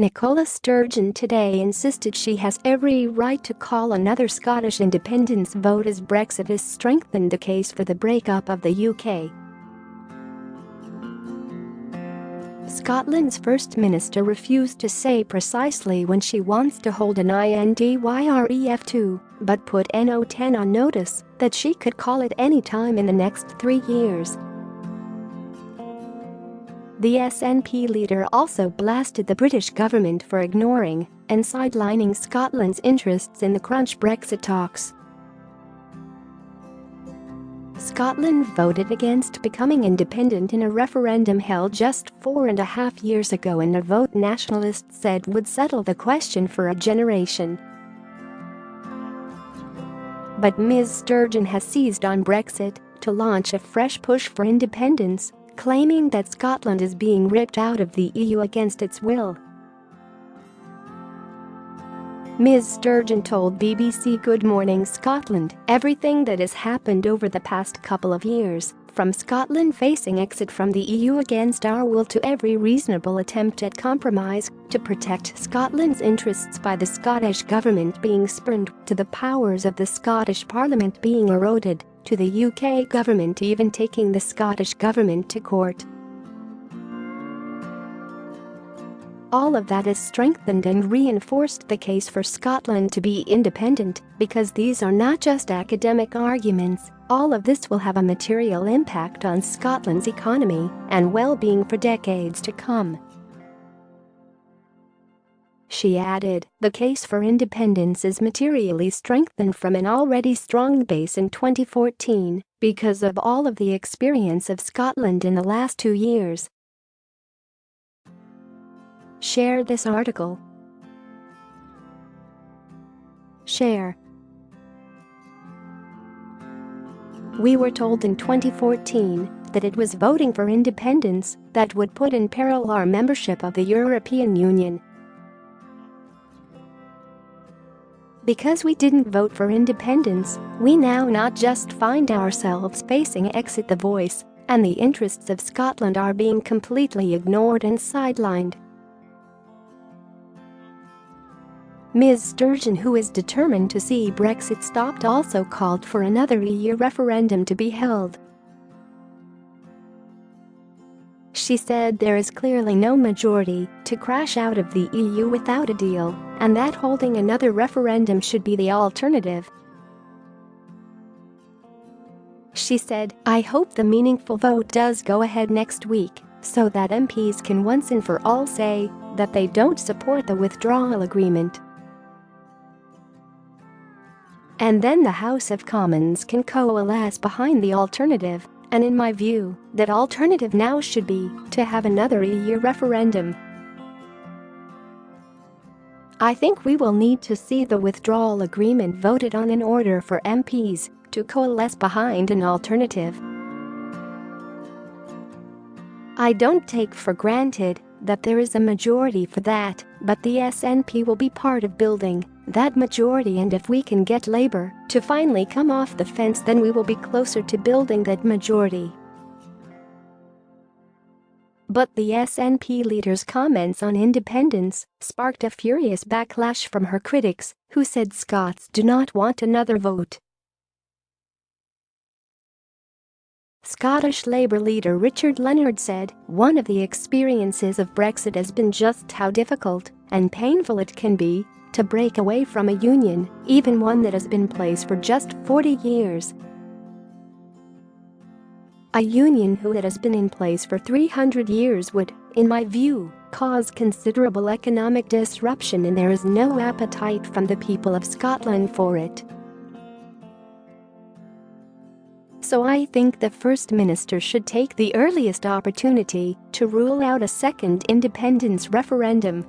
Nicola Sturgeon today insisted she has every right to call another Scottish independence vote as Brexit has strengthened the case for the breakup of the UK. Scotland's First Minister refused to say precisely when she wants to hold an INDYREF2, but put NO10 on notice that she could call it any time in the next 3 years. The SNP leader also blasted the British government for ignoring and sidelining Scotland's interests in the crunch Brexit talks. Scotland voted against becoming independent in a referendum held just 4.5 years ago in a vote nationalists said would settle the question for a generation. But Ms Sturgeon has seized on Brexit to launch a fresh push for independence, claiming that Scotland is being ripped out of the EU against its will. Ms Sturgeon told BBC Good Morning Scotland everything that has happened over the past couple of years, from Scotland facing exit from the EU against our will to every reasonable attempt at compromise to protect Scotland's interests by the Scottish government being spurned, to the powers of the Scottish Parliament being eroded, to the UK government even taking the Scottish government to court. All of that has strengthened and reinforced the case for Scotland to be independent, because these are not just academic arguments. All of this will have a material impact on Scotland's economy and well-being for decades to come. She added, the case for independence is materially strengthened from an already strong base in 2014 because of all of the experience of Scotland in the last 2 years. Share this article. Share. We were told in 2014 that it was voting for independence that would put in peril our membership of the European Union. Because we didn't vote for independence, we now not just find ourselves facing exit. The voice and the interests of Scotland are being completely ignored and sidelined. Ms Sturgeon, who is determined to see Brexit stopped, also called for another EU referendum to be held. She said there is clearly no majority to crash out of the EU without a deal, and that holding another referendum should be the alternative. She said, I hope the meaningful vote does go ahead next week, so that MPs can once and for all say that they don't support the withdrawal agreement. And then the House of Commons can coalesce behind the alternative, and in my view, that alternative now should be to have another EU referendum. I think we will need to see the withdrawal agreement voted on in order for MPs to coalesce behind an alternative. I don't take for granted that there is a majority for that, but the SNP will be part of building that majority, and if we can get Labour to finally come off the fence, then we will be closer to building that majority. But the SNP leader's comments on independence sparked a furious backlash from her critics, who said Scots do not want another vote. Scottish Labour leader Richard Leonard said, one of the experiences of Brexit has been just how difficult and painful it can be to break away from a union, even one that has been in place for just 40 years. A union that has been in place for 300 years would, in my view, cause considerable economic disruption, and there is no appetite from the people of Scotland for it. So I think the First Minister should take the earliest opportunity to rule out a second independence referendum